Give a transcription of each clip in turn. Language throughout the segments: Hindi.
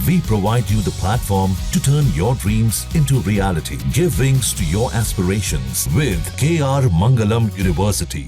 We provide you the platform to turn your dreams into reality. Give wings to your aspirations with KR Mangalam University.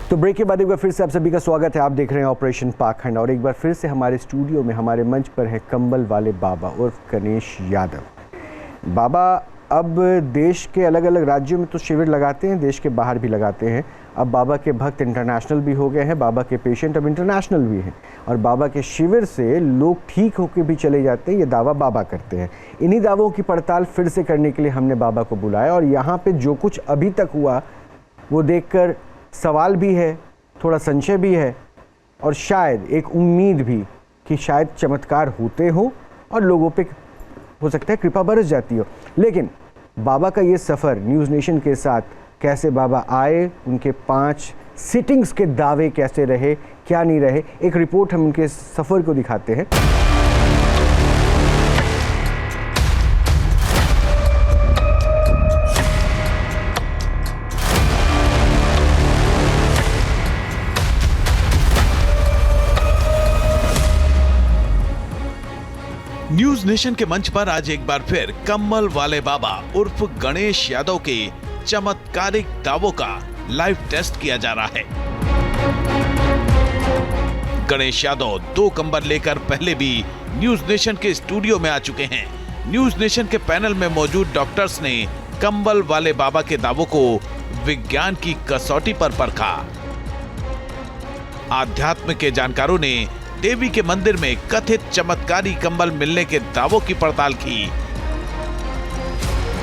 तो ब्रेक के बाद एक बार फिर से आप सभी का स्वागत है। आप देख रहे हैं ऑपरेशन पाखंड और एक बार फिर से हमारे स्टूडियो में हमारे मंच पर हैं कंबल वाले बाबा उर्फ गणेश यादव। बाबा अब देश के अलग अलग राज्यों में तो शिविर लगाते हैं, देश के बाहर भी लगाते हैं। अब बाबा के भक्त इंटरनेशनल भी हो गए हैं, बाबा के पेशेंट अब इंटरनेशनल भी हैं और बाबा के शिविर से लोग ठीक होकर भी चले जाते हैं, ये दावा बाबा करते हैं। इन्हीं दावों की पड़ताल फिर से करने के लिए हमने बाबा को बुलाया और यहाँ पर जो कुछ अभी तक हुआ वो देखकर सवाल भी है, थोड़ा संशय भी है और शायद एक उम्मीद भी कि शायद चमत्कार होते हो और लोगों पे हो सकता है कृपा बरस जाती हो। लेकिन बाबा का ये सफ़र न्यूज़ नेशन के साथ, कैसे बाबा आए, उनके 5 सिटिंग्स के दावे कैसे रहे, क्या नहीं रहे, एक रिपोर्ट हम उनके सफ़र को दिखाते हैं। न्यूज नेशन के मंच पर आज एक बार फिर कंबल वाले बाबा उर्फ गणेश यादव के चमत्कारिक दावों का लाइव टेस्ट किया जा रहा है। गणेश यादव 2 कंबल लेकर पहले भी न्यूज नेशन के स्टूडियो में आ चुके हैं। न्यूज नेशन के पैनल में मौजूद डॉक्टर्स ने कंबल वाले बाबा के दावों को विज्ञान की कसौटी पर परखा। आध्यात्म के जानकारों ने देवी के मंदिर में कथित चमत्कारी कंबल मिलने के दावों की पड़ताल की।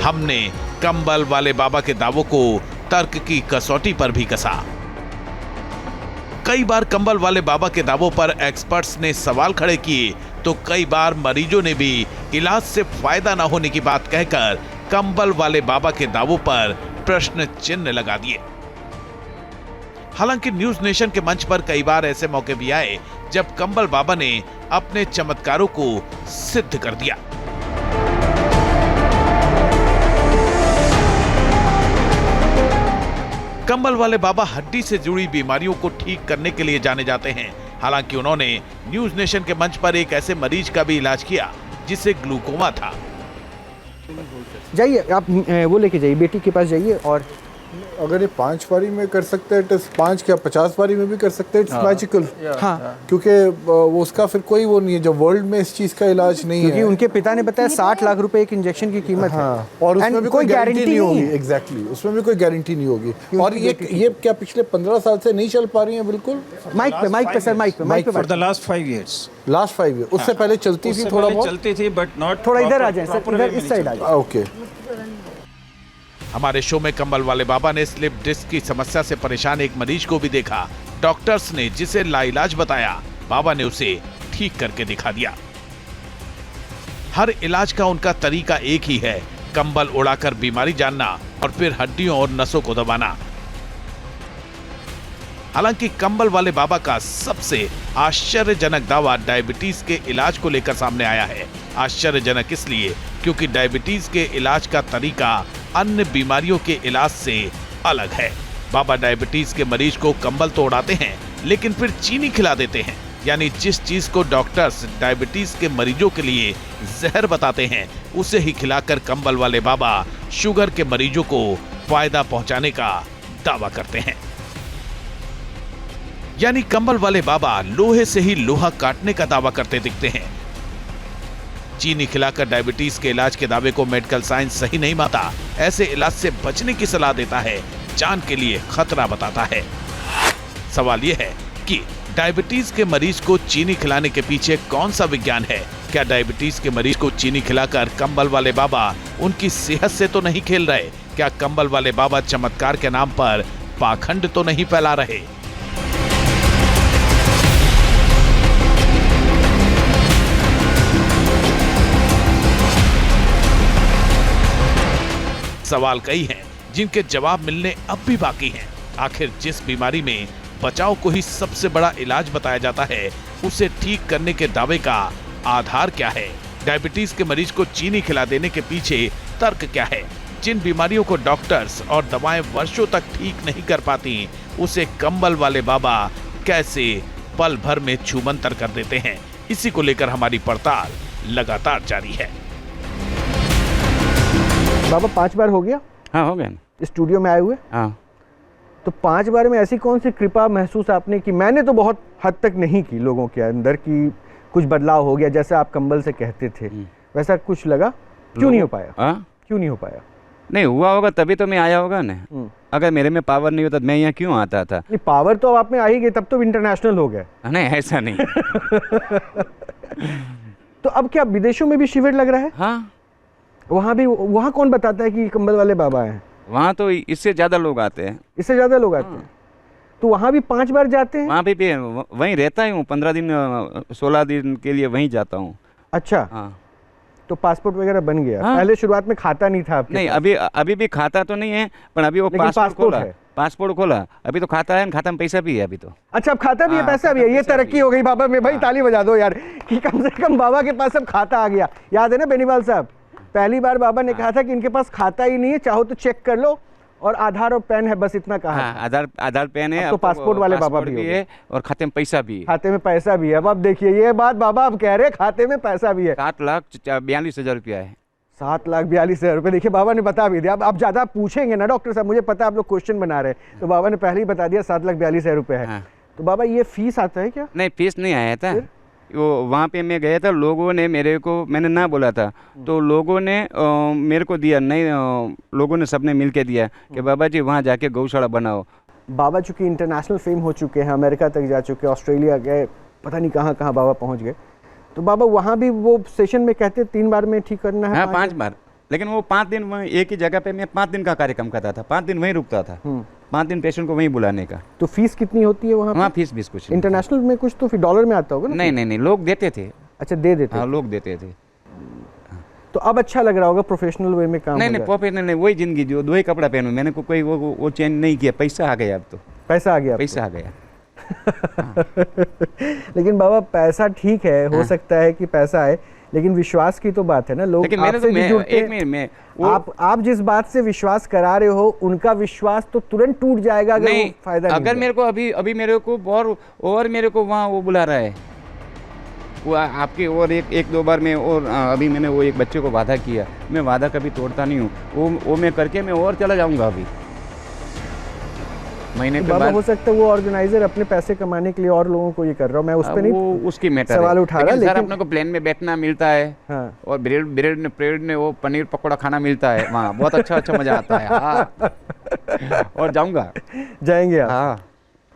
हमने कंबल वाले बाबा के दावों को तर्क की कसौटी पर भी कसा। कई बार कंबल वाले बाबा के दावों पर एक्सपर्ट्स ने सवाल खड़े किए तो कई बार मरीजों ने भी इलाज से फायदा न होने की बात कहकर कंबल वाले बाबा के दावों पर प्रश्न चिन्ह लगा दिए। हालांकि न्यूज नेशन के मंच पर कई बार ऐसे मौके भी आए जब कंबल बाबा ने अपने चमत्कारों को सिद्ध कर दिया। कंबल वाले बाबा हड्डी से जुड़ी बीमारियों को ठीक करने के लिए जाने जाते हैं। हालांकि उन्होंने न्यूज नेशन के मंच पर एक ऐसे मरीज का भी इलाज किया जिसे ग्लूकोमा था। जाइए आप वो लेके जाइए, बेटी के पास जाइए और अगर ये 5 बारी में कर सकते हैं, 5 क्या 50 बारी में भी कर सकते हैं, इट्स मैजिकल। हाँ, क्योंकि वो उसका फिर कोई वो नहीं है, जब वर्ल्ड में इस चीज का इलाज नहीं क्योंकि है। उनके पिता ने बताया 60 लाख रुपए एक इंजेक्शन की कीमत है। और उसमें भी कोई गारंटी नहीं होगी। है। एग्जैक्टली, उसमें भी कोई गारंटी नहीं होगी। और ये क्या पिछले 15 साल से नहीं चल पा रही है? बिल्कुल माइक पे सर, माइक पे for the last 5 years। Last 5 year उससे पहले चलती थी, थोड़ा बहुत चलती थी बट नॉट। थोड़ा इधर आ जाए सर, इधर इस साइड आ जाए। ओके। हमारे शो में कंबल वाले बाबा ने स्लिप डिस्क की समस्या से परेशान एक मरीज को भी देखा। डॉक्टर्स ने जिसे लाइलाज बताया, बाबा ने उसे ठीक करके दिखा दिया। हर इलाज का उनका तरीका एक ही है, कंबल उड़ाकर बीमारी जानना और फिर हड्डियों और नसों को दबाना। हालांकि कंबल वाले बाबा का सबसे आश्चर्यजनक दावा डायबिटीज के इलाज को लेकर सामने आया है। आश्चर्यजनक इसलिए क्योंकि डायबिटीज के इलाज का तरीका अन्य बीमारियों के इलाज से अलग है। बाबा डायबिटीज के मरीज को कंबल तो उड़ाते हैं लेकिन फिर चीनी खिला देते हैं। यानी जिस चीज को डॉक्टर्स डायबिटीज के मरीजों के लिए जहर बताते हैं उसे ही खिलाकर कंबल वाले बाबा शुगर के मरीजों को फायदा पहुंचाने का दावा करते हैं। यानी कंबल वाले बाबा लोहे से ही लोहा काटने का दावा करते दिखते हैं। चीनी खिलाकर डायबिटीज के इलाज के दावे को मेडिकल साइंस सही नहीं मानता। ऐसे इलाज से बचने की सलाह देता है, जान के लिए खतरा बताता है। सवाल यह है कि डायबिटीज के मरीज को चीनी खिलाने के पीछे कौन सा विज्ञान है? क्या डायबिटीज के मरीज को चीनी खिलाकर कंबल वाले बाबा उनकी सेहत से तो नहीं खेल रहे? क्या कंबल वाले बाबा चमत्कार के नाम पर पाखंड तो नहीं फैला रहे? सवाल कई हैं, जिनके जवाब मिलने अब भी बाकी हैं। आखिर जिस बीमारी में बचाव को ही सबसे बड़ा इलाज बताया जाता है, उसे ठीक करने के दावे का आधार क्या है? डायबिटीज के मरीज को चीनी खिला देने के पीछे तर्क क्या है? जिन बीमारियों को डॉक्टर्स और दवाएं वर्षों तक ठीक नहीं कर पाती, उसे कंबल वाले बाबा कैसे पल भर में छूमंतर कर देते हैं? इसी को लेकर हमारी पड़ताल लगातार जारी है। बाबा 5 बार हो गया? हाँ हो गया ना। स्टूडियो में आए हुए? हाँ। तो 5 बार में ऐसी कौन सी कृपा महसूस आपने की? मैंने तो बहुत हद तक नहीं की लोगों के अंदर की कुछ बदलाव हो गया, जैसे आप कंबल से कहते थे, वैसा कुछ लगा? क्यों नहीं हो पाया? क्यों नहीं हो पाया? नहीं हुआ होगा तभी तो मैं आया होगा ना। अगर मेरे में पावर नहीं होता मैं यहाँ क्यों आता था? नहीं, पावर तो अब आप में आ ही गए, तब तो इंटरनेशनल हो गए। नहीं ऐसा नहीं। तो अब क्या विदेशों में भी शिविर लग रहा है? हाँ। वहाँ कौन बताता है कि कंबल वाले बाबा हैं? वहाँ तो इससे ज्यादा लोग आते हैं। इससे ज्यादा लोग आते हैं? तो वहाँ भी 5 बार जाते हैं? वहाँ भी वहीं रहता हूँ, 15 दिन 16 दिन के लिए वहीं जाता हूँ। अच्छा। हाँ। तो पासपोर्ट वगैरह बन गया? हाँ। पहले शुरुआत में खाता नहीं था आपके? नहीं, अभी भी खाता तो नहीं है, पर अभी वो पासपोर्ट खोला। अभी तो खाता है, खाता में पैसा भी है अभी तो। अच्छा, अब खाता भी है, पैसा भी है। ये तरक्की हो गई बाबा में भाई। ताली बजा दो यार कि कम से कम बाबा के पास अब खाता आ गया। याद है ना बेनीवाल साहब, पहली बार बाबा ने कहा था कि इनके पास खाता ही नहीं है, चाहो तो चेक कर लो, और आधार और पैन है, बस इतना कहा। आधार पैन है, तो पासपोर्ट वाले बाबा भी है, और खाते में पैसा भी है। खाते में पैसा भी है। अब देखिए ये बात बाबा अब कह रहे हैं, खाते में पैसा भी है। 7,42,000 रुपया है। 7,42,000 रुपये। देखिए बाबा ने बता भी दिया। अब आप ज्यादा पूछेंगे ना डॉक्टर साहब, मुझे पता है आप लोग क्वेश्चन बना रहे हैं, तो बाबा ने पहले ही बता दिया 7,42,000 रुपये है। तो बाबा ये फीस आता है क्या? नहीं, फीस नहीं आया था। वो वहाँ पे मैं गया था, लोगों ने मैंने ना बोला था, तो लोगों ने मेरे को दिया। नहीं, लोगों ने सबने मिल के दिया कि बाबा जी वहाँ जाके गौशाला बनाओ। बाबा चूँकि इंटरनेशनल फेम हो चुके हैं, अमेरिका तक जा चुके, ऑस्ट्रेलिया गए, पता नहीं कहाँ कहाँ बाबा पहुँच गए, तो बाबा वहाँ भी वो सेशन में कहते 3 बार में ठीक करना है? हाँ, 5 बार। लेकिन वो 5 दिन वहीं एक ही जगह पे मैं 5 दिन का कार्यक्रम करता था, 5 दिन वहीं रुकता था, 5 दिन पेशेंट को वहीं बुलाने का। तो फीस कितनी होती है वहाँ? फीस भी कुछ इंटरनेशनल में कुछ तो फिर डॉलर में आता होगा ना? नहीं, लोग देते थे। अच्छा, दे देते? हाँ, लोग देते थे। तो अब अच्छा लग रहा होगा प्रोफेशनल वे में काम? नहीं, प्रोफेशनल नहीं, वही जिंदगी जो 2 ही कपड़ा पहनूं, मैंने कोई वो चेंज नहीं किया। पैसा आ गया, अब तो पैसा आ गया। लेकिन बाबा पैसा ठीक है, हो सकता है कि पैसा आए, लेकिन विश्वास की तो बात है ना। लोग आपसे भी जुड़ते हैं। आप जिस बात से विश्वास करा रहे हो, उनका विश्वास तो तुरंत टूट जाएगा अगर वो फायदा नहीं। अगर मेरे को अभी मेरे को और मेरे को वहाँ वो बुला रहा है, वो आपके और एक 2 बार में, और अभी मैंने वो एक बच्चे को वादा किया, मैं वादा कभी तोड़ता नहीं हूँ, वो मैं करके मैं और चला जाऊँगा अभी महीने के बाद। हो सकता है वो ऑर्गेनाइजर अपने पैसे कमाने के लिए और लोगों को ये कर रहा हूँ, मैं उस पे नहीं उसकी मैटर सवाल उठा रहा। लेकिन अपने को प्लेन में बैठना मिलता है। हाँ। और ब्रेड में वो पनीर पकौड़ा खाना मिलता है वहाँ, बहुत अच्छा मजा आता है। हाँ। और जाएंगे आप? हाँ।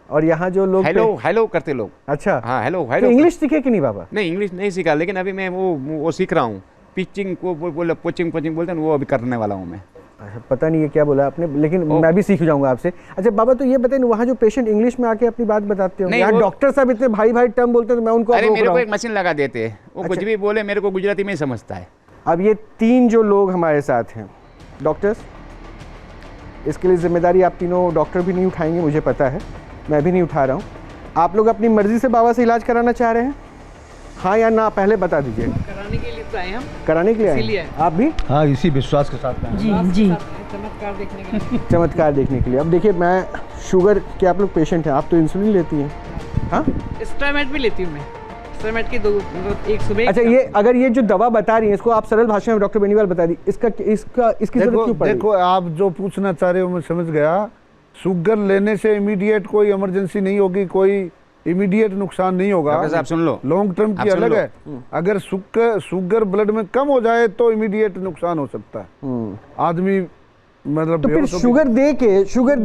और यहाँ जो लोग हेलो करते लोग। अच्छा। हाँ, हेलो। तो इंग्लिश सीखे कि नहीं बाबा? नहीं, इंग्लिश नहीं सीखा, लेकिन अभी मैं वो सीख रहा हूँ। पिचिंग को कोचिंग बोलते हैं, वो अभी करने वाला हूँ मैं। अच्छा, पता नहीं है क्या बोला आपने, लेकिन मैं भी सीख जाऊंगा आपसे। अच्छा बाबा, तो ये बताइए, वहाँ जो पेशेंट इंग्लिश में आके अपनी बात बताते हो, यहाँ डॉक्टर साहब इतने भाई टर्म बोलते हैं, तो मैं उनको अरे मेरे को एक मशीन लगा देते हैं, वो कुछ भी बोले मेरे को गुजराती में ही समझता है। अब ये 3 जो लोग हमारे साथ हैं डॉक्टर्स, इसके लिए जिम्मेदारी आप तीनों डॉक्टर भी नहीं उठाएंगे, मुझे पता है, मैं भी नहीं उठा रहा हूँ। आप लोग अपनी मर्जी से बाबा से इलाज कराना चाह रहे हैं, हाँ या ना? पहले बता दीजिए। कराने के लिए तो आए हम। कराने के लिए आए आप भी? हाँ, इसी विश्वास के साथ जी चमत्कार देखने के लिए। चमत्कार देखने के लिए। अब देखिए, मैं शुगर के आप लोग पेशेंट हैं, आप तो इंसुलिन लेती हैं? हाँ, स्ट्रामेट भी लेती हूँ मैं। स्ट्रामेट की 2 एक सुबह। अच्छा, ये अगर ये जो दवा बता रही है, इसको आप सरल भाषा में डॉक्टर बेनीवाल बता दी, इसकी जरूरत क्यों पड़ी? देखो, आप जो पूछना चाह रहे हो मैं समझ गया। शुगर लेने से इमीडिएट कोई इमरजेंसी नहीं होगी, कोई इमीडिएट नुकसान नहीं होगा। आप सुन लो, लॉन्ग टर्म की अलग है। अगर शुगर ब्लड में कम हो जाए तो इमीडिएट नुकसान हो सकता है। आदमी मतलब तो फिर शुगर दे के फिर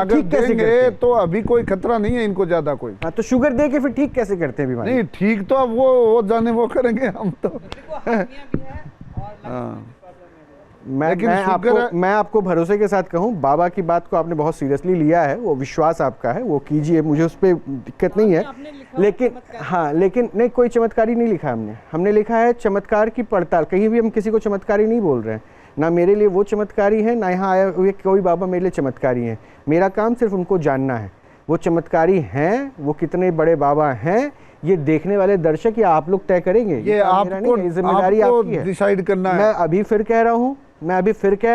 ठीक कैसे करते हैं? तो अभी कोई खतरा नहीं है इनको ज्यादा कोई। हाँ, तो शुगर दे के फिर ठीक कैसे करते हैं बीमारी? नहीं, ठीक तो अब वो जाने वो करेंगे, हम तो मैं आपको भरोसे के साथ कहूं, बाबा की बात को आपने बहुत सीरियसली लिया है, वो विश्वास आपका है, वो कीजिए, मुझे उस पर दिक्कत नहीं है। लेकिन नहीं, कोई चमत्कारी नहीं लिखा हमने लिखा है चमत्कार की पड़ताल। कहीं भी हम किसी को चमत्कारी नहीं बोल रहे हैं, ना मेरे लिए वो चमत्कारी हैं, ना यहाँ आए हुए कोई बाबा मेरे लिए चमत्कारी हैं। मेरा काम सिर्फ उनको जानना है, वो चमत्कारी हैं, वो कितने बड़े बाबा हैं, ये देखने वाले दर्शक या आप लोग तय करेंगे। ये आपको जिम्मेदारी आपकी है, डिसाइड करना है। मैं अभी फिर कह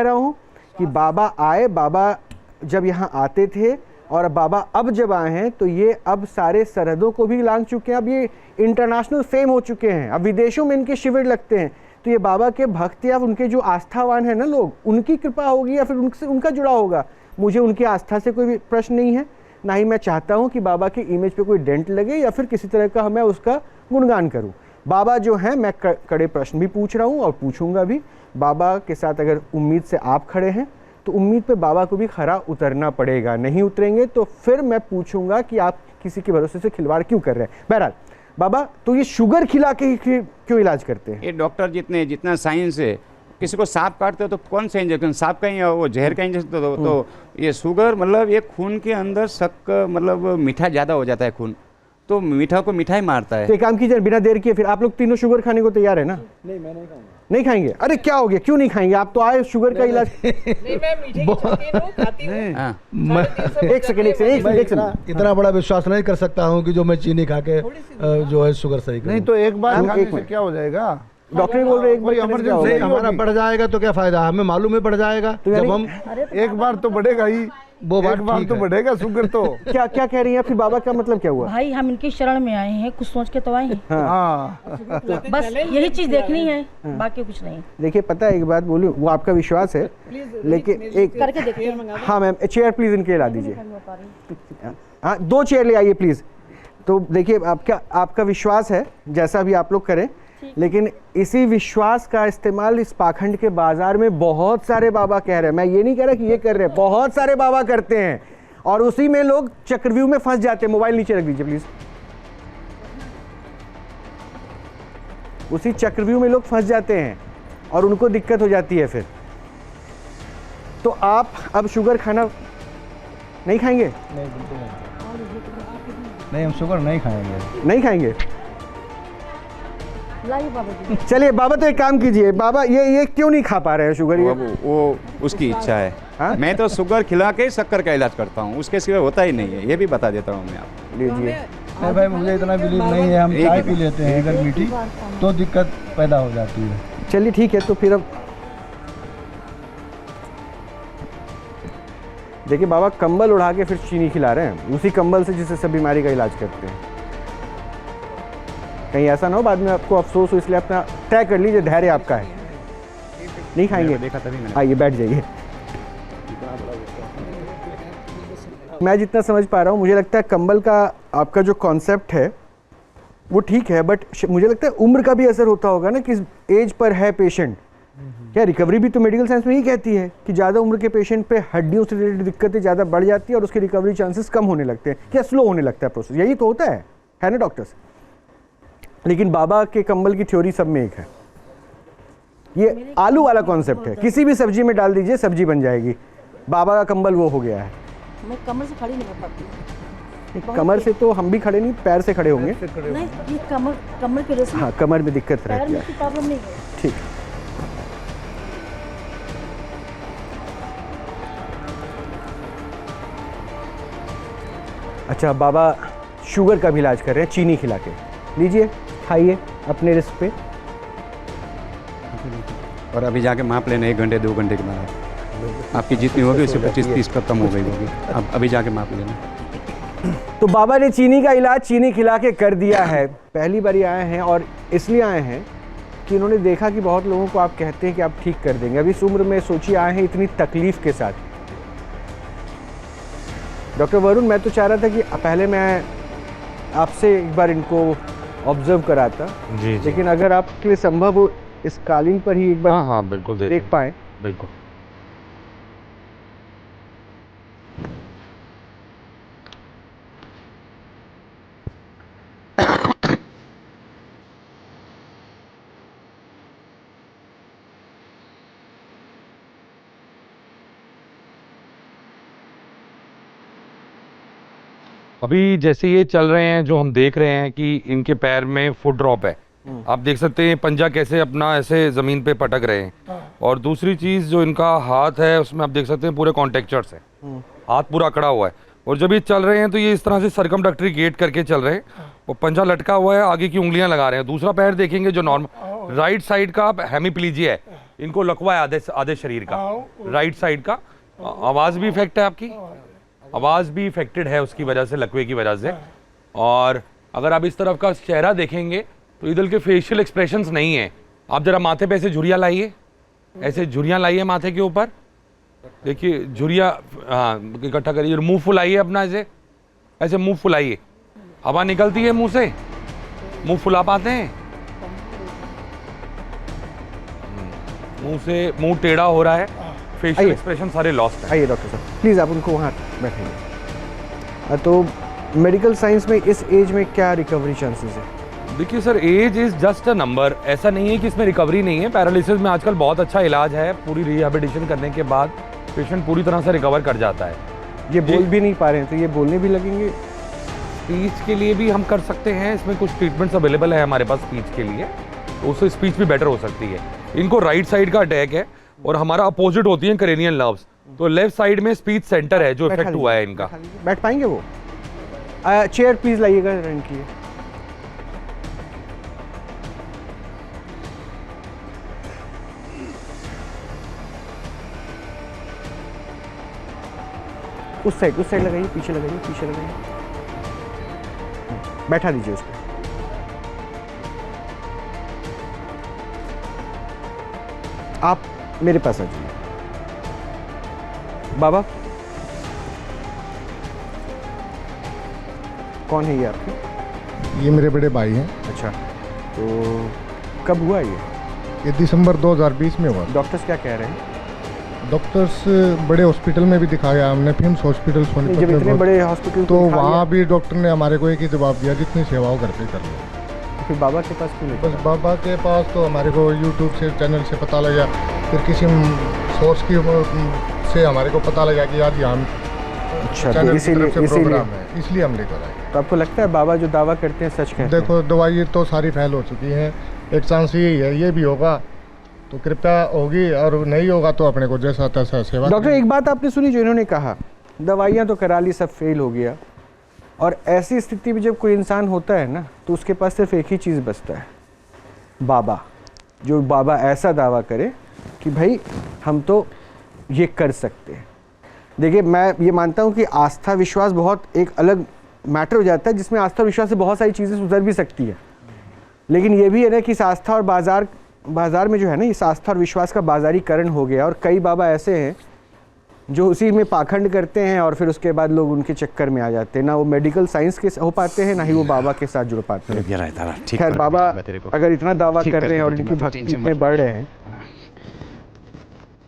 रहा हूँ कि बाबा आए, बाबा जब यहाँ आते थे और बाबा अब जब आए हैं तो ये अब सारे सरहदों को भी लांघ चुके हैं, अब ये इंटरनेशनल फेम हो चुके हैं, अब विदेशों में इनके शिविर लगते हैं। तो ये बाबा के भक्त या उनके जो आस्थावान है ना लोग, उनकी कृपा होगी या फिर उनसे उनका जुड़ा होगा। मुझे उनकी आस्था से कोई प्रश्न नहीं है, ना ही मैं चाहता हूँ कि बाबा के इमेज पे कोई डेंट लगे या फिर किसी तरह का मैं उसका गुणगान करूँ। बाबा जो हैं, मैं कड़े प्रश्न भी पूछ रहा हूँ और पूछूंगा भी। बाबा के साथ अगर उम्मीद से आप खड़े हैं तो उम्मीद पे बाबा को भी खरा उतरना पड़ेगा, नहीं उतरेंगे तो फिर मैं पूछूंगा कि आप किसी के भरोसे से खिलवाड़ क्यों कर रहे हैं। बहरहाल बाबा, तो ये शुगर खिला के क्यों इलाज करते हैं? ये डॉक्टर जितना साइंस है, किसी को सांप काटते हो तो कौन सा इंजेक्शन, सांप का या वो जहर का इंजेक्शन तो ये शुगर मतलब ये खून के अंदर शक्कर मतलब मीठा ज़्यादा हो जाता है खून, तो मीठा को मीठा ही मारता है। तो एक काम कीजिए, बिना देर किए फिर आप लोग तीनों शुगर खाने को तैयार है ना? नहीं, मैं नहीं खाऊंगा। नहीं खाएंगे? अरे क्या हो गया, क्यों नहीं खाएंगे? आप तो आए शुगर का इलाज। नहीं, मैं मीठे की शौकीन हूँ, खाती हूँ। हाँ। एक सेकंड, इतना बड़ा विश्वास नहीं कर सकता हूँ कि जो मैं चीनी खा के जो है शुगर सही नहीं तो एक बार खाने से क्या हो जाएगा? डॉक्टर भी बोल रहे हैं एक बार इमरजेंसी हमारा बढ़ जाएगा तो क्या फायदा, हमें मालूम है बढ़ जाएगा। तो जब हम एक बार तो बढ़ेगा ही, वो बात एक बार ठीक तो है। बढ़ेगा शुगर तो। क्या क्या कह रही हैं फिर? बाबा का मतलब क्या हुआ? भाई हम इनकी शरण में आए हैं, कुछ सोच के तो आए हैं। हाँ बस यही चीज देखनी है, बाकी कुछ नहीं। देखिए, पता है एक बात बोलूं, वो आपका विश्वास है, लेकिन एक करके देखते हैं। हाँ मैम, चेयर प्लीज इनके ला दीजिए। हाँ, 2 चेयर ले आइए प्लीज। तो देखिए, आपका विश्वास है, जैसा भी आप लोग करें, लेकिन इसी विश्वास का इस्तेमाल इस पाखंड के बाजार में बहुत सारे बाबा कह रहे हैं। मैं ये नहीं कह रहा कि ये कर रहे हैं, बहुत सारे बाबा करते हैं और उसी में लोग चक्रव्यूह में फंस जाते हैं। मोबाइल नीचे रख दीजिए प्लीज। उसी चक्रव्यूह में लोग फंस जाते हैं और उनको दिक्कत हो जाती है फिर। तो आप अब शुगर खाना नहीं खाएंगे? नहीं, बिल्कुल नहीं, हम शुगर नहीं खाएंगे। नहीं खाएंगे? लाइए बाबा जी। चलिए बाबा, तो एक काम कीजिए बाबा, ये क्यों नहीं खा पा रहे हैं शुगर? ये वो उसकी इच्छा है। हाँ? मैं तो शुगर खिला के शक्कर का इलाज करता हूँ, उसके सिवा होता ही नहीं है, ये भी बता देता हूँ मैं आपको। लीजिए। नहीं भाई, मुझे इतना बिलीव नहीं है। हम चाय पी लेते हैं अगर मीठी, तो दिक्कत पैदा हो जाती है। चलिए ठीक है, तो फिर अब देखिए, बाबा कंबल उड़ा के फिर चीनी खिला रहे हैं, उसी कंबल से जिससे सब बीमारी का इलाज करते हैं। कहीं ऐसा ना हो बाद में आपको अफसोस हो, इसलिए अपना तय कर लीजिए, धैर्य आपका है। नहीं खाएंगे? देखा तभी मैंने। आइए बैठ जाइए। मैं जितना समझ पा रहा हूँ, मुझे लगता है कंबल का आपका जो कॉन्सेप्ट है वो ठीक है, बट मुझे लगता है उम्र का भी असर होता होगा ना, किस एज पर है पेशेंट। क्या रिकवरी भी तो मेडिकल साइंस में ही कहती है कि ज़्यादा उम्र के पेशेंट पे हड्डियों से रिलेटेड दिक्कतें ज़्यादा बढ़ जाती है और उसके रिकवरी चांसेस कम होने लगते हैं, क्या स्लो होने लगता है प्रोसेस। यही तो होता है ना डॉक्टर्स? लेकिन बाबा के कंबल की थ्योरी सब में एक है। ये आलू वाला कॉन्सेप्ट है, किसी भी सब्जी में डाल दीजिए सब्जी बन जाएगी। बाबा का कंबल वो हो गया है। मैं कमर से खड़ी नहीं कर पाती। कमर से तो हम भी खड़े नहीं, पैर से खड़े होंगे। नहीं, ये कमर की वजह से। हाँ, कमर में दिक्कत पैर रहती में है। की प्रॉब्लम नहीं है। ठीक। अच्छा, बाबा शुगर का भी इलाज कर रहे हैं चीनी खिला के। लीजिए, खाइए अपने रिस्क पे। और अभी जाके माप लेना 1 घंटे 2 घंटे के बाद, आपकी जितनी होगी उससे 25-30 पर कम हो गई होगी। अब अभी जाके माप लेना। तो बाबा ने चीनी का इलाज चीनी खिला के कर दिया है। पहली बार आए हैं और इसलिए आए हैं कि उन्होंने देखा कि बहुत लोगों को आप कहते हैं कि आप ठीक कर देंगे। अभी इस उम्र में सोचिए आए हैं इतनी तकलीफ के साथ। डॉक्टर वरुण, मैं तो चाह रहा था कि पहले मैं आपसे एक बार इनको ऑब्जर्व कराता जी, लेकिन अगर आपके लिए संभव हो इस कालीन पर ही एक बार हाँ बिल्कुल देख पाए। बिल्कुल। अभी जैसे ये चल रहे हैं, जो हम देख रहे हैं कि इनके पैर में फुट ड्रॉप है, आप देख सकते हैं पंजा कैसे अपना ऐसे ज़मीन पे पटक रहे हैं। और दूसरी चीज़ जो इनका हाथ है उसमें आप देख सकते हैं पूरे कॉन्टेक्चर्स हैं, हाथ पूरा अकड़ा हुआ है। और जब ये चल रहे हैं तो ये इस तरह से सरकमडक्टरी गेट करके चल रहे हैं, वो पंजा लटका हुआ है, आगे की उंगलियां लगा रहे हैं। दूसरा पैर देखेंगे जो नॉर्मल राइट साइड का हेमीप्लीजिया है, इनको लकवा है आधे शरीर का राइट साइड का। आवाज़ भी इफेक्ट है, आपकी आवाज़ भी इफेक्टेड है उसकी वजह से, लकवे की वजह से। और अगर आप इस तरफ का चेहरा देखेंगे तो इधर के फेशियल एक्सप्रेशंस नहीं है। आप जरा माथे पे ऐसे झुर्रियाँ लाइए, ऐसे झुर्रियाँ लाइए माथे के ऊपर, देखिए झुर्रियाँ, हाँ इकट्ठा करिए, मुंह फुलाइए अपना, ऐसे ऐसे मुंह फुलाइए। हवा निकलती है मुंह से, मुंह फुला पाते हैं? मुंह से मुंह टेढ़ा हो रहा है, फेशियल एक्सप्रेशन सारे लॉस्ट है। आइए डॉक्टर साहब प्लीज़ आप उनको वहाँ बैठाइए। तो मेडिकल साइंस में इस एज में क्या रिकवरी चांसेस है? देखिए sir, age is just a number, ऐसा नहीं है कि इसमें रिकवरी नहीं है। पैरालिसिस में आजकल बहुत अच्छा इलाज है, पूरी रिहैबिलिटेशन करने के बाद पेशेंट पूरी तरह से रिकवर कर जाता है। ये बोल भी नहीं पा रहे हैं तो ये बोलने भी लगेंगे? स्पीच के लिए भी हम कर सकते हैं, इसमें कुछ ट्रीटमेंट्स अवेलेबल है हमारे पास स्पीच के लिए, तो उससे स्पीच भी बेटर हो सकती है। इनको राइट साइड का अटैक है और हमारा अपोजिट होती है क्रेनियल नर्व्स, तो लेफ्ट साइड में स्पीच सेंटर है जो इफेक्ट हुआ है इनका। बैठ पाएंगे वो? चेयर प्लीज लाइएगा इनके लिए। उस साइड लगाइए, पीछे लगाइए। बैठा दीजिए उसको। आप मेरे पास आ जाइए। बाबा कौन है ये आपके? ये मेरे बड़े भाई हैं। अच्छा, तो कब हुआ ये दिसंबर 2020 में हुआ। डॉक्टर्स क्या कह रहे हैं? डॉक्टर्स बड़े हॉस्पिटल में भी दिखाया हमने, फिम्स हॉस्पिटल सोनीपत जब इतने बड़े हॉस्पिटल तो वहाँ भी डॉक्टर ने हमारे को एक ही जवाब दिया, जितनी सेवा हो घर पे कर लो। तो फिर बाबा के पास क्यों नहीं? बस बाबा के पास तो हमारे को यूट्यूब से चैनल से पता लगा, फिर किसी सोर्स की से हमारे को पता लगा कि आज हम चैनल की तरफ से प्रोग्राम है, इसलिए हम लेकर आए। तो आपको लगता है बाबा जो दावा करते हैं सच कहते हैं? देखो दवाई तो सारी फेल हो चुकी है, एक चांस यही है ये भी होगा तो कृपया होगी, और नहीं होगा तो अपने को जैसा तैसा सेवा। डॉक्टर एक बात आपने सुनी जो इन्होंने कहा, दवाइयाँ तो करा ली, सब फेल हो गया, और ऐसी स्थिति में जब कोई इंसान होता है ना तो उसके पास सिर्फ एक ही चीज़ बचता है, बाबा। जो बाबा ऐसा दावा करे कि भाई हम तो ये कर सकते हैं। देखिए मैं ये मानता हूँ कि आस्था विश्वास बहुत एक अलग मैटर हो जाता है, जिसमें आस्था विश्वास से बहुत सारी चीज़ें सुधर भी सकती है, लेकिन ये भी है ना कि इस आस्था और बाजार में जो है ना, इस आस्था और विश्वास का बाजारीकरण हो गया, और कई बाबा ऐसे हैं जो उसी में पाखंड करते हैं और फिर उसके बाद लोग उनके चक्कर में आ जाते हैं। ना वो मेडिकल साइंस के हो पाते हैं, ना ही वो बाबा के साथ जुड़ पाते हैं। खैर बाबा अगर इतना दावा कर रहे हैं और इनकी भक्ति में बढ़ रहे हैं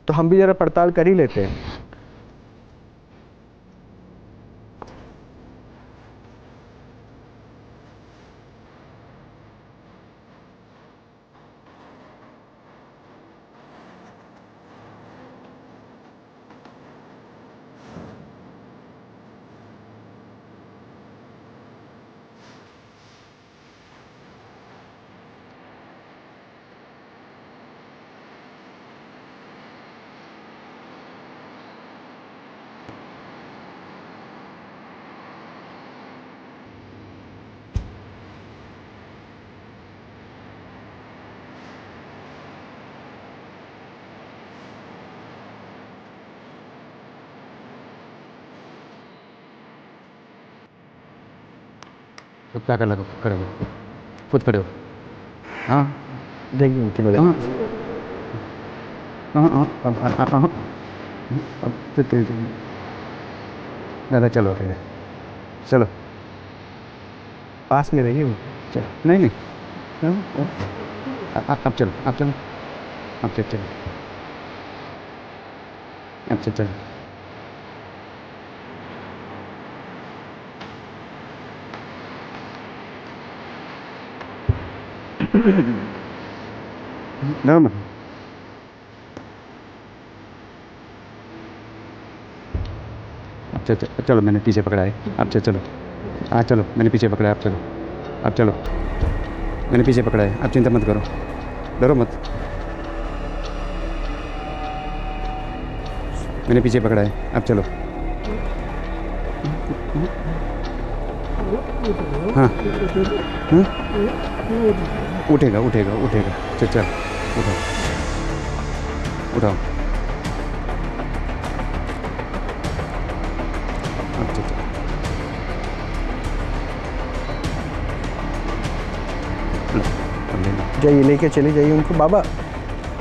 तो हम भी जरा पड़ताल कर ही लेते हैं। तो क्या कर लगा खड़े हो, खुद खड़े हो। हाँ देखिए उनकी वजह दादा चलो फिर चलो पास में रहिए। चलो नहीं आप चलो आप चलो आप चलो अच्छा चलो No, no. अच्छा चलो मैंने पीछे पकड़ा है, अब चलो हाँ चलो मैंने पीछे पकड़ा है, अब चलो मैंने पीछे पकड़ा है, आप चिंता मत करो, डरो मत। मैंने पीछे पकड़ा है, अब चलो। हाँ उठेगा उठेगा उठेगा, चल चल उठाओ उठाओ, अब चल चल। जाइए, लेके चले जाइए उनको। बाबा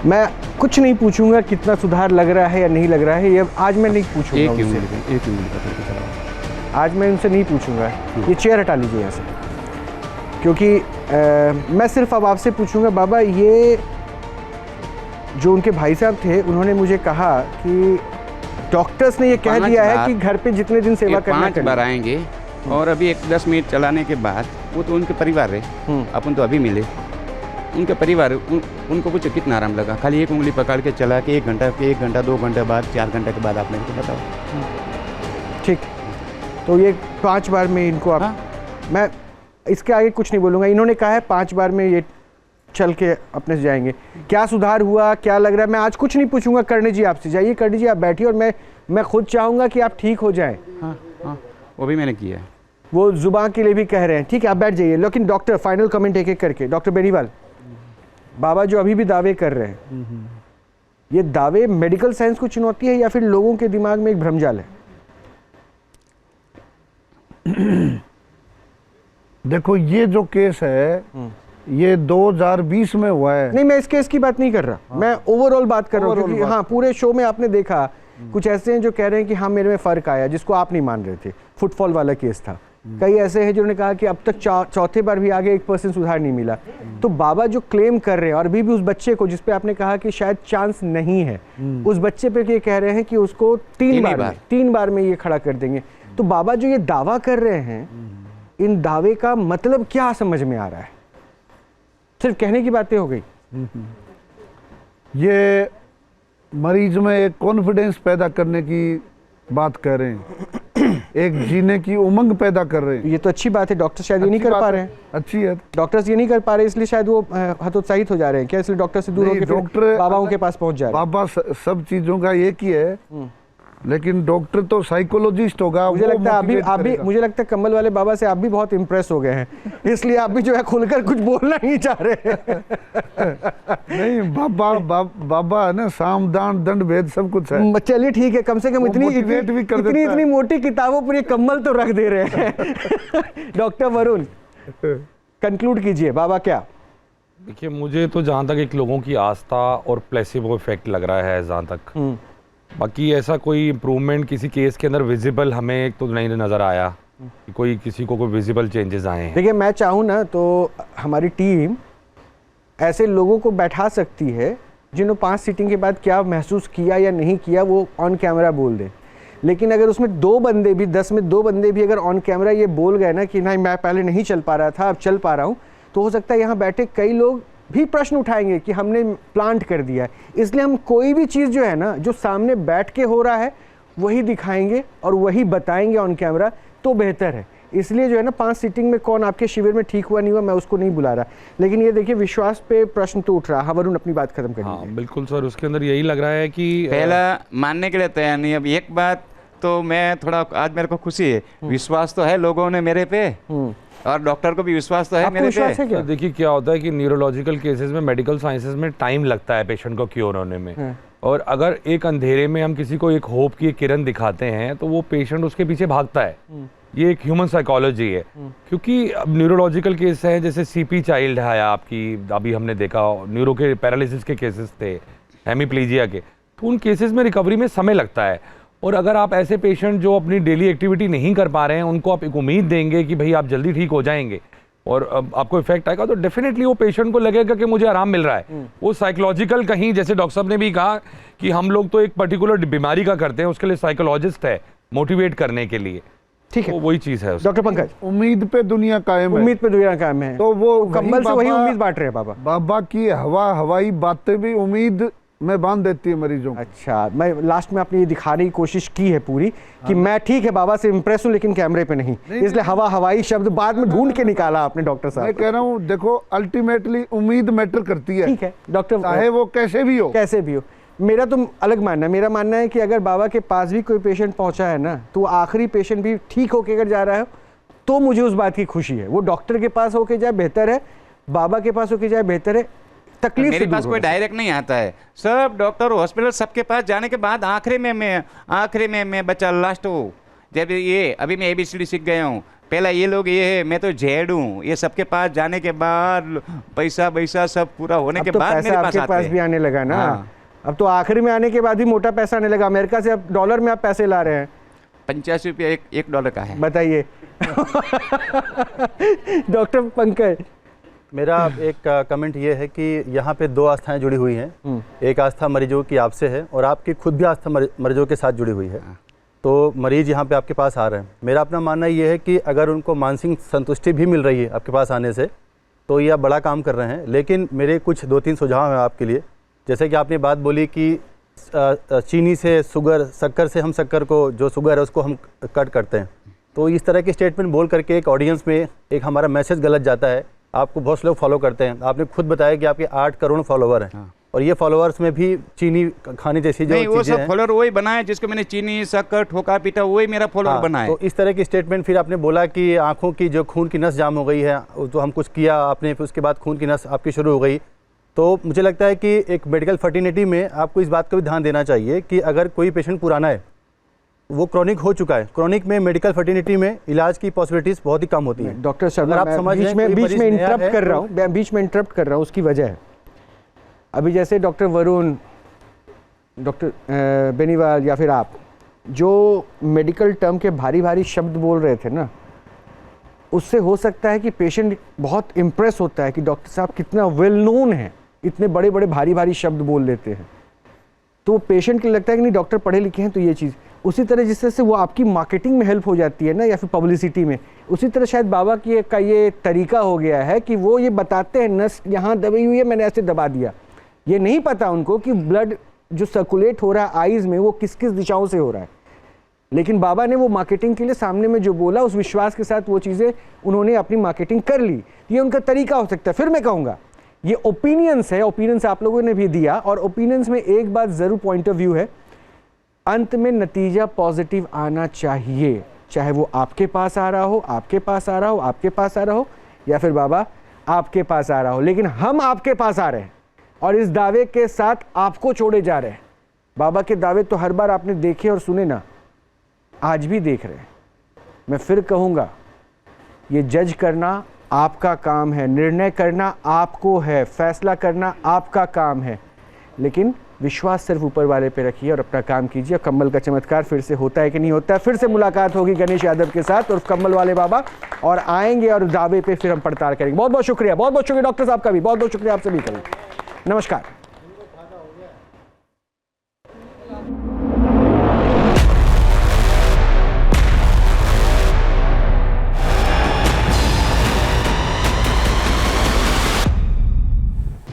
मैं कुछ नहीं पूछूंगा कितना सुधार लग रहा है या नहीं लग रहा है, ये आज मैं नहीं पूछूंगा एक उनसे। मिनट करके चलाओ। आज मैं उनसे नहीं पूछूंगा। ये चेयर हटा लीजिए यहाँ से, क्योंकि मैं सिर्फ अब आपसे पूछूंगा बाबा, ये जो उनके भाई साहब थे उन्होंने मुझे कहा कि डॉक्टर्स ने ये कह दिया है कि घर पे जितने दिन सेवा करना 5 बार आएंगे, और अभी एक 10 मिनट चलाने के बाद वो तो उनके परिवार है, अपन तो अभी मिले, उनके परिवार उनको कुछ कितना आराम लगा, खाली एक उंगली पकड़ के चला के 1 घंटा 2 घंटे बाद 4 घंटे के बाद आप मेरे को बताओ। ठीक, तो ये 5 बार में इनको आप मैं इसके आगे कुछ नहीं बोलूँगा। इन्होंने कहा है 5 बार में ये चल के अपने से जाएंगे। क्या सुधार हुआ, क्या लग रहा है, मैं आज कुछ नहीं पूछूंगा। करणी जी आपसे, जाइए करणी जी आप बैठिए, और मैं खुद चाहूँगा कि आप ठीक हो जाएं। हाँ हाँ, वो भी मैंने किया है, वो जुबान के लिए भी कह रहे हैं। ठीक है, आप बैठ जाइए। लेकिन डॉक्टर फाइनल कमेंट एक एक करके। डॉक्टर बेनीवाल, बाबा जो अभी भी दावे कर रहे हैं, ये दावे मेडिकल साइंस को चुनौती है या फिर लोगों के दिमाग में एक भ्रमजाल है? देखो, ये जो केस है ये 2020 में हुआ है। नहीं, मैं इस केस की बात नहीं कर रहा, मैं ओवरऑल बात कर रहा हूँ, क्योंकि हाँ पूरे शो में आपने देखा कुछ ऐसे हैं जो कह रहे हैं कि हाँ मेरे में फर्क आया, जिसको आप नहीं मान रहे थे। फुटफॉल वाला केस था। कई ऐसे हैं जिन्होंने कहा कि अब तक चौथे बार भी आगे 1% सुधार नहीं मिला। तो बाबा जो क्लेम कर रहे हैं, और अभी भी उस बच्चे को जिसपे आपने कहा कि शायद चांस नहीं है, उस बच्चे पे ये कह रहे हैं कि उसको 3 बार में ये खड़ा कर देंगे। तो बाबा जो ये दावा कर रहे हैं, इन दावे का मतलब क्या समझ में आ रहा है? सिर्फ कहने की बातें हो गई? ये मरीज में एक कॉन्फिडेंस पैदा करने की बात कर रहे हैं, एक जीने की उमंग पैदा कर रहे हैं। ये तो अच्छी बात है। डॉक्टर शायद ये नहीं कर पा रहे हैं। अच्छी है, डॉक्टर्स ये नहीं कर पा रहे, इसलिए शायद वो हतोत्साहित हो जा रहे हैं क्या? इसलिए डॉक्टर से दूर होकर डॉक्टर बाबाओं के पास पहुंच जा रहे हैं। बाबा सब चीजों का एक ही है, लेकिन डॉक्टर तो साइकोलॉजिस्ट होगा। मुझे लगता है आप भी मुझे लगता है कम्बल वाले बाबा से आप भी बहुत इम्प्रेस हो गए हैं, इसलिए आप भी जो है खुलकर कुछ बोलना नहीं चाह रहे। नहीं, बाबा है ना, साम दान दंड भेद सब कुछ है। चलिए ठीक है, कम से कम इतनी मोटी किताबों पर ये कम्बल तो रख दे रहे हैं। डॉक्टर वरुण, कंक्लूड कीजिए, बाबा क्या? देखिए, मुझे तो जहाँ तक एक लोगों की आस्था और प्लेसिबो इफेक्ट लग रहा है जहाँ तक, बाकी ऐसा कोई इम्प्रूवमेंट किसी केस के अंदर विजिबल हमें एक तो नहीं नज़र आया कि कोई किसी को कोई विजिबल चेंजेस आए हैं। देखिए, मैं चाहूँ ना तो हमारी टीम ऐसे लोगों को बैठा सकती है जिन्होंने 5 सीटिंग के बाद क्या महसूस किया या नहीं किया वो ऑन कैमरा बोल दें। लेकिन अगर उसमें 2 बंदे भी 10 में 2 बंदे भी अगर ऑन कैमरा ये बोल गए ना कि नहीं मैं पहले नहीं चल पा रहा था, अब चल पा रहा हूँ, तो हो सकता है यहाँ बैठे कई लोग भी प्रश्न उठाएंगे कि हमने प्लांट कर दिया है। इसलिए हम कोई भी चीज़ जो है ना, जो सामने बैठ के हो रहा है वही दिखाएंगे और वही बताएंगे ऑन कैमरा, तो बेहतर है। इसलिए जो है ना 5 सीटिंग में कौन आपके शिविर में ठीक हुआ नहीं हुआ मैं उसको नहीं बुला रहा, लेकिन ये देखिए विश्वास पे प्रश्न तो उठ रहा है। वरुण अपनी बात खत्म करिए। हाँ बिल्कुल सर, उसके अंदर यही लग रहा है कि पहला मानने के लिए तैयार नहीं। अब एक बात तो मैं थोड़ा आज मेरे को खुशी है, विश्वास तो है लोगों ने मेरे पे, और डॉक्टर को भी विश्वास तो है मेरे पे। क्या? देखिए क्या होता है कि न्यूरोलॉजिकल केसेस में, मेडिकल साइंसेज में टाइम लगता है पेशेंट को क्योर होने में, और अगर एक अंधेरे में हम किसी को एक होप की किरण दिखाते हैं तो वो पेशेंट उसके पीछे भागता है। ये एक ह्यूमन साइकोलॉजी है, क्योंकि अब न्यूरोलॉजिकल केस है, जैसे सीपी चाइल्ड है आपकी, अभी हमने देखा न्यूरो के पैरालिसिस के केसेस थे, हेमीप्लीजिया के, तो उन केसेस में रिकवरी में समय लगता है। और अगर आप ऐसे पेशेंट जो अपनी डेली एक्टिविटी नहीं कर पा रहे हैं उनको आप एक उम्मीद देंगे कि भाई आप जल्दी ठीक हो जाएंगे और आपको इफेक्ट आएगा, तो डेफिनेटली वो पेशेंट को लगेगा कि मुझे आराम मिल रहा है। वो साइकोलॉजिकल कहीं, जैसे डॉक्टर साहब ने भी कहा कि हम लोग तो एक पर्टिकुलर बीमारी का करते हैं, उसके लिए साइकोलॉजिस्ट है मोटिवेट करने के लिए। ठीक है, तो वही चीज है। डॉक्टर पंकज, उम्मीद पे दुनिया कायम है, उम्मीद पे दुनिया कायम है, तो वो कम्बल से वही उम्मीद बांट रहे हैं बाबा। बाबा की हवाई बातें भी उम्मीद मैं बांध देती है मरीजों को। अच्छा, मैं लास्ट में आपने ये दिखाने की कोशिश की है पूरी कि मैं ठीक है बाबा से इम्प्रेस हूँ लेकिन कैमरे पे नहीं, इसलिए हवाई शब्द बाद में ढूंढ के निकाला आपने डॉक्टर साहब। मैं कह रहा हूँ देखो अल्टीमेटली उम्मीद मैटर करती है। ठीक है डॉक्टर, चाहे वो कैसे भी हो। मेरा तो अलग मानना है, मेरा मानना है कि अगर बाबा के पास भी कोई पेशेंट पहुंचा है ना, तो आखिरी पेशेंट भी ठीक होके अगर जा रहा है तो मुझे उस बात की खुशी है। वो डॉक्टर के पास होके जाए बेहतर है, बाबा के पास होके जाए बेहतर है। तकलीफ मेरे पास कोई डायरेक्ट नहीं आता है, सब डॉक्टर हॉस्पिटल सबके पास जाने के बाद आखिरी में मैं बच्चा लास्ट हो। जब ये अभी मैं ABCD सीख गया हूँ, पहला ये लोग ये है, मैं तो जेड हूँ, ये सबके पास जाने के बाद पैसा सब पूरा होने के बाद मेरे पास आपके पास भी आने लगा ना। अब तो आखिरी में आने के बाद ही मोटा पैसा आने लगा। अमेरिका से अब डॉलर में आप पैसे ला रहे हैं। 85 रुपया एक डॉलर का है। बताइए डॉक्टर पंकज। मेरा एक कमेंट ये है कि यहाँ पे 2 आस्थाएं जुड़ी हुई हैं। एक आस्था मरीजों की आपसे है और आपकी खुद भी आस्था मरीजों के साथ जुड़ी हुई है। तो मरीज यहाँ पे आपके पास आ रहे हैं, मेरा अपना मानना ये है कि अगर उनको मानसिक संतुष्टि भी मिल रही है आपके पास आने से, तो ये आप बड़ा काम कर रहे हैं। लेकिन मेरे कुछ 2-3 सुझाव हैं आपके लिए। जैसे कि आपने बात बोली कि चीनी से शुगर, शक्कर से हम शक्कर को, जो शुगर है उसको हम कट करते हैं, तो इस तरह के स्टेटमेंट बोल करके एक ऑडियंस में एक हमारा मैसेज गलत जाता है। आपको बहुत से लोग फॉलो करते हैं। आपने खुद बताया कि आपके 8 करोड़ फॉलोवर हैं। और ये फॉलोअर्स में भी चीनी खाने जैसी जो वो सब फॉलोअर वही बनाया जिसको मैंने चीनी शक्कर ठोका पीटा, वही मेरा फॉलोअर बनाया। तो इस तरह की स्टेटमेंट फिर आपने बोला कि आंखों की जो खून की नस जाम हो गई है, तो हम कुछ किया आपने, फिर उसके बाद खून की नस आपकी शुरू हो गई। तो मुझे लगता है कि एक मेडिकल फर्टिलिटी में आपको इस बात का भी ध्यान देना चाहिए कि अगर कोई पेशेंट पुराना है, वो क्रॉनिक हो चुका है, क्रॉनिक में मेडिकल फर्टिलिटी में इलाज की पॉसिबिलिटीज बहुत ही कम होती हैं। डॉक्टर शर्मा, आप समझ बीच में इंटरप्ट कर रहा हूँ, उसकी वजह है अभी जैसे डॉक्टर वरुण, डॉक्टर बेनीवाल या फिर आप जो मेडिकल टर्म के भारी शब्द बोल रहे थे ना, उससे हो सकता है कि पेशेंट बहुत इम्प्रेस होता है कि डॉक्टर साहब कितना वेल नोन है, इतने बड़े भारी शब्द बोल लेते हैं, तो पेशेंट को लगता है कि नहीं डॉक्टर पढ़े लिखे हैं। तो ये चीज़ उसी तरह जिस तरह से वो आपकी मार्केटिंग में हेल्प हो जाती है ना, या फिर पब्लिसिटी में, उसी तरह शायद बाबा की का ये तरीका हो गया है कि वो ये बताते हैं नस यहाँ दबी हुई है, मैंने ऐसे दबा दिया। ये नहीं पता उनको कि ब्लड जो सर्कुलेट हो रहा है आईज में वो किस किस दिशाओं से हो रहा है, लेकिन बाबा ने वो मार्केटिंग के लिए सामने में जो बोला उस विश्वास के साथ वो चीज़ें उन्होंने अपनी मार्केटिंग कर ली। ये उनका तरीका हो सकता है। फिर मैं कहूँगा ये ओपिनियंस है, ओपिनियंस आप लोगों ने भी दिया, और ओपिनियंस में एक बात ज़रूर पॉइंट ऑफ व्यू है, अंत में नतीजा पॉजिटिव आना चाहिए, चाहे वो आपके पास आ रहा हो, आपके पास आ रहा हो, आपके पास आ रहा हो, या फिर बाबा आपके पास आ रहा हो, लेकिन हम आपके पास आ रहे हैं और इस दावे के साथ आपको छोड़े जा रहे हैं। बाबा के दावे तो हर बार आपने देखे और सुने ना, आज भी देख रहे हैं। मैं फिर कहूँगा ये जज करना आपका काम है, निर्णय करना आपको है, फैसला करना आपका काम है, लेकिन विश्वास सिर्फ ऊपर वाले पे रखिए और अपना काम कीजिए। कम्बल का चमत्कार फिर से होता है कि नहीं होता है। फिर से मुलाकात होगी गणेश यादव के साथ और कम्बल वाले बाबा, और आएंगे और दावे पे फिर हम पड़ताल करेंगे। बहुत बहुत शुक्रिया, बहुत बहुत शुक्रिया डॉक्टर साहब का भी, बहुत बहुत शुक्रिया आप सभी का भी। नमस्कार।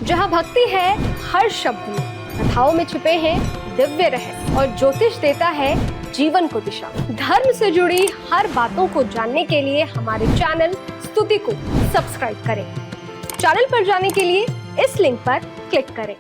जहाँ भक्ति है हर शब्द में, कथाओं में छुपे हैं दिव्य रहस्य, और ज्योतिष देता है जीवन को दिशा। धर्म से जुड़ी हर बातों को जानने के लिए हमारे चैनल स्तुति को सब्सक्राइब करें। चैनल पर जाने के लिए इस लिंक पर क्लिक करें।